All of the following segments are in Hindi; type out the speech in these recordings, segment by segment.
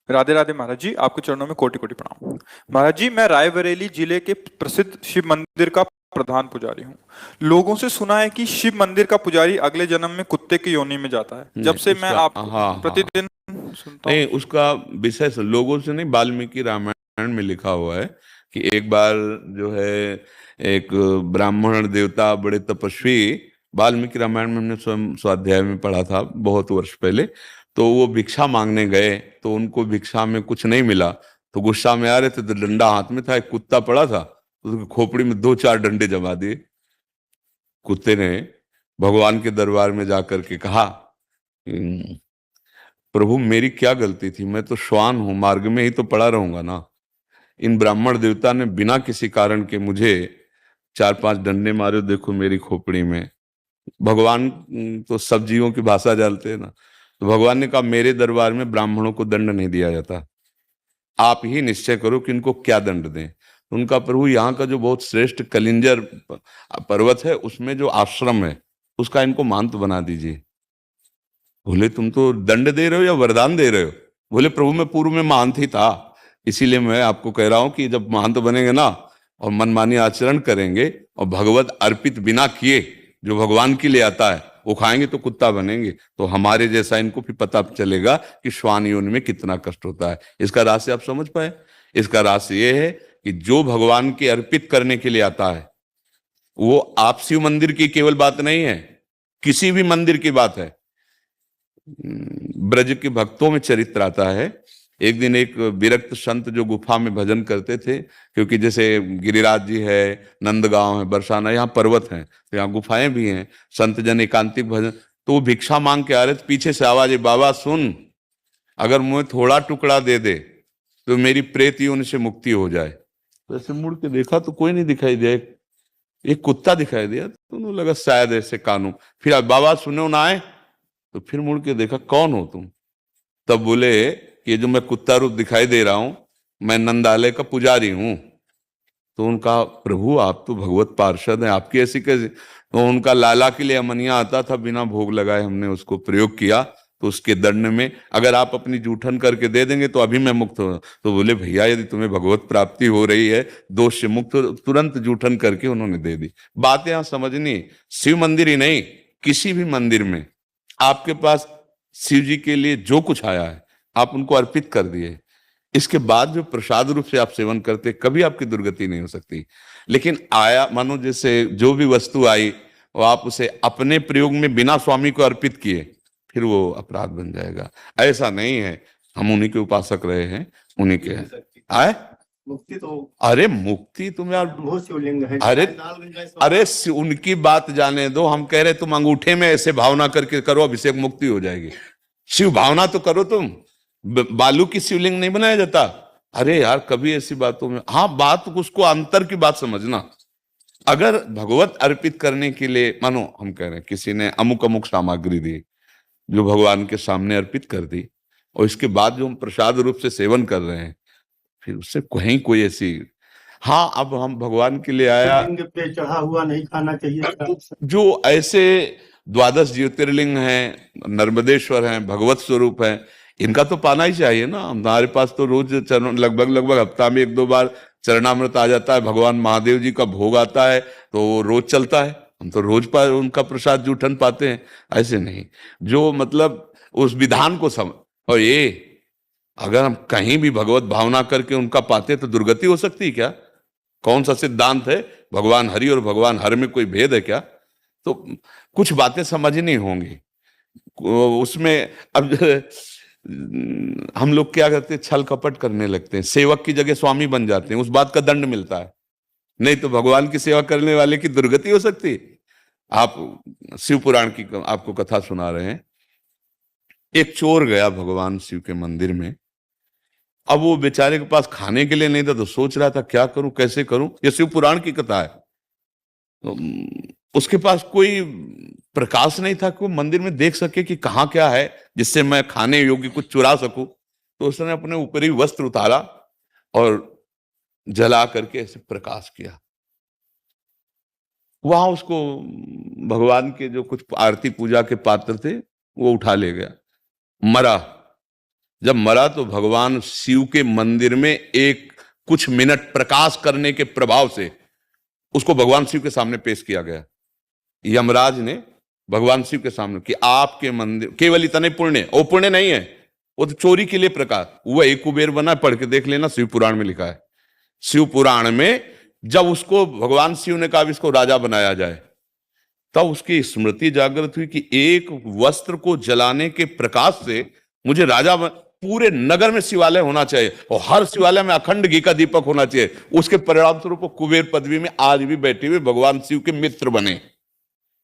राधे राधे महाराज जी, आपके चरणों में कोटि कोटि प्रणाम। महाराज जी, मैं रायबरेली जिले के प्रसिद्ध शिव मंदिर का प्रधान पुजारी हूँ। लोगों से सुना है कि शिव मंदिर का पुजारी अगले जन्म में कुत्ते की योनि में जाता है। जब नहीं से मैं उसका, आपको हाँ हाँ, प्रतिदिन सुनता नहीं हूँ। उसका विषय से लोगों से नहीं, वाल्मीकि रामायण में लिखा हुआ है कि एक बार जो है एक ब्राह्मण देवता बड़े तपस्वी, वाल्मीकि रामायण में हमने स्वयं स्वाध्याय में पढ़ा था बहुत वर्ष पहले। तो वो भिक्षा मांगने गए तो उनको भिक्षा में कुछ नहीं मिला, तो गुस्सा में आ रहे थे तो डंडा हाथ में था, एक कुत्ता पड़ा था, तो उसकी खोपड़ी में दो चार डंडे जमा दिए। कुत्ते ने भगवान के दरबार में जाकर के कहा, प्रभु मेरी क्या गलती थी, मैं तो श्वान हूं, मार्ग में ही तो पड़ा रहूंगा ना। इन ब्राह्मण देवता ने बिना किसी कारण के मुझे चार पांच डंडे मारे, देखो मेरी खोपड़ी में। भगवान तो सब जीवों की भाषा जानते हैं ना। तो भगवान ने कहा मेरे दरबार में ब्राह्मणों को दंड नहीं दिया जाता, आप ही निश्चय करो कि इनको क्या दंड दें। उनका प्रभु यहाँ का जो बहुत श्रेष्ठ कलिंजर पर्वत है उसमें जो आश्रम है उसका इनको महंत बना दीजिए। बोले तुम तो दंड दे रहे हो या वरदान दे रहे हो? बोले प्रभु मैं पूर्व में महंत ही था, इसीलिए मैं आपको कह रहा हूं कि जब महंत बनेंगे ना और मनमानी आचरण करेंगे और भगवत अर्पित बिना किए जो भगवान के लिए आता है वो खाएंगे तो कुत्ता बनेंगे, तो हमारे जैसा इनको भी पता चलेगा कि श्वान योनि में कितना कष्ट होता है। इसका रहस्य आप समझ पाए? इसका रहस्य ये है कि जो भगवान के अर्पित करने के लिए आता है वो आप शिव मंदिर की केवल बात नहीं है, किसी भी मंदिर की बात है। ब्रज के भक्तों में चरित्र आता है। एक दिन एक विरक्त संत जो गुफा में भजन करते थे, क्योंकि जैसे गिरिराज जी है, नंदगांव है, बरसाना, यहाँ पर्वत हैं तो यहाँ गुफाएं भी हैं, संत जन एकांतिक भजन। तो वो भिक्षा मांग के आ रहे थे, पीछे से आवाज है, बाबा सुन, अगर मुझे थोड़ा टुकड़ा दे दे तो मेरी प्रेत योनि से मुक्ति हो जाए। तो ऐसे मुड़ के देखा तो कोई नहीं दिखाई दिया, एक कुत्ता दिखाई दिया, तो उन्हें लगा शायद ऐसे कानून। फिर बाबा सुनो ना आए, तो फिर मुड़ के देखा कौन हो तुम? तब बोले कि ये जो मैं कुत्ता रूप दिखाई दे रहा हूं मैं नंदालय का पुजारी हूं। तो उनका प्रभु आप तो भगवत पार्षद हैं, आपकी ऐसी कैसे? तो उनका लाला के लिए अमनिया आता था, बिना भोग लगाए हमने उसको प्रयोग किया, तो उसके दंड में अगर आप अपनी जूठन करके दे देंगे तो अभी मैं मुक्त हो। तो बोले भैया यदि तुम्हें भगवत प्राप्ति हो रही है, दोष से मुक्त हो, तुरंत जूठन करके उन्होंने दे दी। बात यहां समझनी, शिव मंदिर ही नहीं, किसी भी मंदिर में आपके पास शिव जी के लिए जो कुछ आया है आप उनको अर्पित कर दिए, इसके बाद जो प्रसाद रूप से आप सेवन करते कभी आपकी दुर्गति नहीं हो सकती। लेकिन आया मानो जैसे जो भी वस्तु आई और आप उसे अपने प्रयोग में बिना स्वामी को अर्पित किए, फिर वो अपराध बन जाएगा। ऐसा नहीं है, हम उन्हीं के उपासक रहे हैं, उन्हीं के हैं। आए मुक्ति तो, अरे मुक्ति तुम यार, बहुत शिवलिंग है। अरे अरे उनकी बात जाने दो, हम कह रहे तुम अंगूठे में ऐसे भावना करके करो अभिषेक, मुक्ति हो जाएगी। शिव भावना तो करो तुम, बालू की शिवलिंग नहीं बनाया जाता। अरे यार कभी ऐसी बातों में, हाँ बात उसको अंतर की बात समझना। अगर भगवत अर्पित करने के लिए मानो हम कह रहे हैं किसी ने अमुक अमुक सामग्री दी जो भगवान के सामने अर्पित कर दी, और इसके बाद जो हम प्रसाद रूप से सेवन कर रहे हैं, फिर उससे कहीं कोई ऐसी, हाँ अब हम भगवान के लिए आया, लिंग पे चढ़ा हुआ नहीं खाना चाहिए। जो ऐसे द्वादश ज्योतिर्लिंग हैं, नर्मदेश्वर हैं, भगवत स्वरूप हैं, इनका तो पाना ही चाहिए ना। हमारे पास तो रोज चरण, लगभग लगभग हफ्ता में एक दो बार चरणामृत आ जाता है, भगवान महादेव जी का भोग आता है तो वो रोज चलता है, हम तो रोज पर उनका प्रसाद जूठन पाते हैं। ऐसे नहीं, जो मतलब उस विधान को समझ, और ये अगर हम कहीं भी भगवत भावना करके उनका पाते तो दुर्गति हो सकती है क्या? कौन सा सिद्धांत है? भगवान हरि और भगवान हर में कोई भेद है क्या? तो कुछ बातें समझनी होंगी उसमें। अब हम लोग क्या करते हैं, छल कपट करने लगते हैं, सेवक की जगह स्वामी बन जाते हैं, उस बात का दंड मिलता है। नहीं तो भगवान की सेवा करने वाले की दुर्गति हो सकती है। आप शिव पुराण की आपको कथा सुना रहे हैं। एक चोर गया भगवान शिव के मंदिर में, अब वो बेचारे के पास खाने के लिए नहीं था तो सोच रहा था क्या करूं कैसे करूं, ये शिव पुराण की कथा है। तो उसके पास कोई प्रकाश नहीं था कि वो मंदिर में देख सके कि कहाँ क्या है जिससे मैं खाने योग्य कुछ चुरा सकूं। तो उसने अपने ऊपरी वस्त्र उतारा और जला करके ऐसे प्रकाश किया। वहां उसको भगवान के जो कुछ आरती पूजा के पात्र थे वो उठा ले गया, मरा। जब मरा तो भगवान शिव के मंदिर में एक कुछ मिनट प्रकाश करने के प्रभाव से उसको भगवान शिव के सामने पेश किया गया। यमराज ने भगवान शिव के सामने कि आपके मंदिर केवल इतने पुण्य, वो पुण्य नहीं है, वो तो चोरी के लिए प्रकाश। वह एक कुबेर बना, पढ़ के देख लेना, शिव पुराण में लिखा है। शिव पुराण में जब उसको भगवान शिव ने कहा इसको राजा बनाया जाए, तब उसकी स्मृति जागृत हुई कि एक वस्त्र को जलाने के प्रकाश से मुझे राजा पूरे नगर में शिवालय होना चाहिए और हर शिवालय में अखंड घी का दीपक होना चाहिए। उसके परिणाम स्वरूप कुबेर पदवी में आज भी बैठे हुए भगवान शिव के मित्र बने।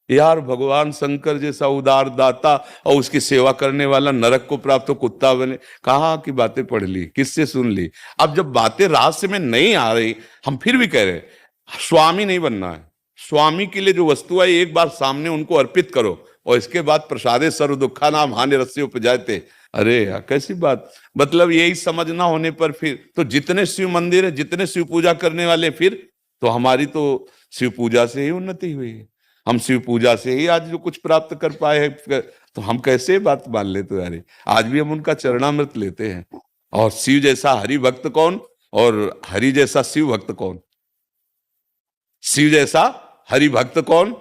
यार, भगवान शंकर जैसा उदार दाता और उसकी सेवा करने वाला नरक को प्राप्त हो कुत्ता बने। कहाँ की बातें पढ़ ली, किससे सुन ली? अब जब बातें रहस्य में नहीं आ रही, हम फिर भी कह रहे स्वामी नहीं बनना है। स्वामी के लिए जो वस्तु है एक बार सामने उनको अर्पित करो और इसके बाद प्रसादे सर्व दुखा नाम हानि रस्य उपजाते। अरे यार, कैसी बात! मतलब यही समझ ना होने पर फिर तो जितने शिव मंदिर है, जितने शिव पूजा करने वाले, फिर तो हमारी तो शिव पूजा से ही उन्नति हुई है। हम शिव पूजा से ही आज जो कुछ प्राप्त कर पाए हैं, तो हम कैसे बात मान लेते हैं? अरे आज भी हम उनका चरणामृत लेते हैं। और शिव जैसा हरि भक्त कौन और हरि जैसा शिव भक्त कौन? शिव जैसा हरि भक्त कौन?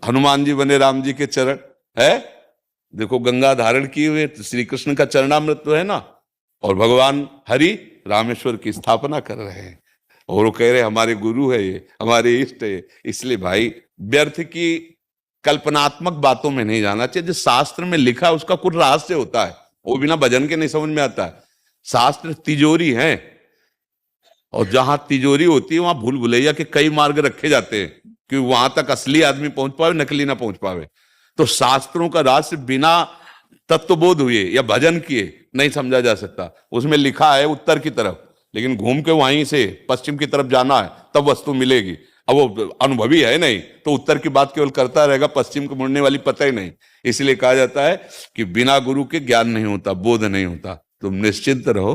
हनुमान जी बने राम जी के चरण है। देखो, गंगा धारण किए हुए श्री कृष्ण का चरणामृत तो है ना, और भगवान हरि रामेश्वर की स्थापना कर रहे हैं और वो कह रहे हमारे गुरु है, ये हमारे इष्ट है। इसलिए भाई, व्यर्थ की कल्पनात्मक बातों में नहीं जाना चाहिए। जो शास्त्र में लिखा है उसका कुछ रहस्य होता है, वो बिना भजन के नहीं समझ में आता है। शास्त्र तिजोरी है और जहां तिजोरी होती है वहां भूल भुलैया के कई मार्ग रखे जाते हैं कि वहां तक असली आदमी पहुंच पावे, नकली ना पहुंच पावे। तो शास्त्रों का रहस्य बिना तत्वबोध हुए या भजन किए नहीं समझा जा सकता। उसमें लिखा है उत्तर की तरफ, लेकिन घूम के वहीं से पश्चिम की तरफ जाना है तब वस्तु मिलेगी। अब वो अनुभवी है नहीं तो उत्तर की बात केवल करता रहेगा, पश्चिम को मुड़ने वाली पता ही नहीं। इसलिए कहा जाता है कि बिना गुरु के ज्ञान नहीं होता, बोध नहीं होता। तुम निश्चिंत रहो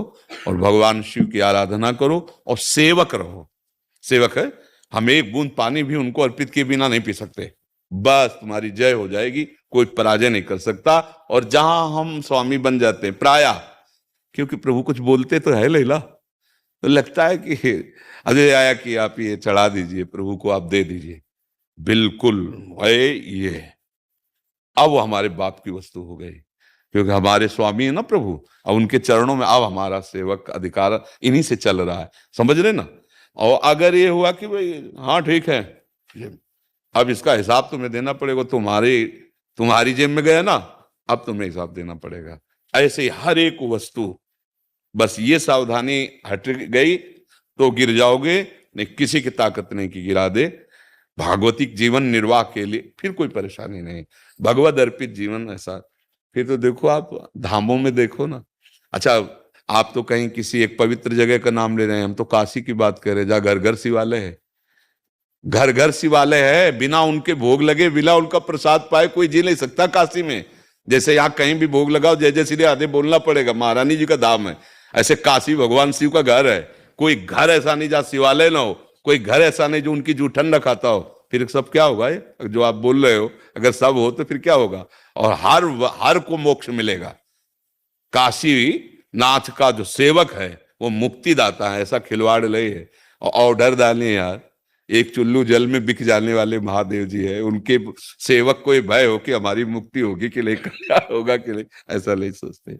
और भगवान शिव की आराधना करो और सेवक रहो। सेवक है, हम एक बूंद पानी भी उनको अर्पित किए बिना नहीं पी सकते। बस तुम्हारी जय हो जाएगी, कोई पराजय नहीं कर सकता। और जहां हम स्वामी बन जाते हैं प्रायः, क्योंकि प्रभु कुछ बोलते तो है लैला, तो लगता है कि अजय आया कि आप ये चढ़ा दीजिए, प्रभु को आप दे दीजिए। बिल्कुल भाई, ये अब हमारे बाप की वस्तु हो गई, क्योंकि हमारे स्वामी है ना प्रभु। अब उनके चरणों में अब हमारा सेवक अधिकार इन्हीं से चल रहा है, समझ रहे ना। और अगर ये हुआ कि भाई हाँ ठीक है, अब इसका हिसाब तुम्हें देना पड़ेगा, तुम्हारी जेब में गया ना, अब तुम्हें हिसाब देना पड़ेगा। ऐसे हर एक वस्तु, बस ये सावधानी हट गई तो गिर जाओगे, नहीं किसी की ताकत नहीं कि गिरा दे। भागवतिक जीवन निर्वाह के लिए फिर कोई परेशानी नहीं, भगवद अर्पित जीवन ऐसा। फिर तो देखो, आप धामों में देखो ना। अच्छा, आप तो कहीं किसी एक पवित्र जगह का नाम ले रहे हैं, हम तो काशी की बात कर रहे हैं, जहाँ घर घर शिवालय है। घर घर शिवालय है, बिना उनके भोग लगे, बिना उनका प्रसाद पाए कोई जी नहीं सकता काशी में। जैसे यहाँ कहीं भी भोग लगाओ जय जय श्री राधे बोलना पड़ेगा, महारानी जी का धाम है, ऐसे काशी भगवान शिव का घर है। कोई घर ऐसा नहीं जहाँ शिवालय ना हो, कोई घर ऐसा नहीं जो उनकी जूठन न खाता हो। फिर सब क्या होगा, ये जो आप बोल रहे हो, अगर सब हो तो फिर क्या होगा? और हर को मोक्ष मिलेगा। काशी नाथ का जो सेवक है वो मुक्तिदाता है, ऐसा खिलवाड़ नहीं है। और ऑर्डर डाले यार, एक चुल्लू जल में बिक जाने वाले महादेव जी है, उनके सेवक को भय हो कि हमारी मुक्ति होगी कि नहीं, क्या होगा कि नहीं, ऐसा नहीं सोचते।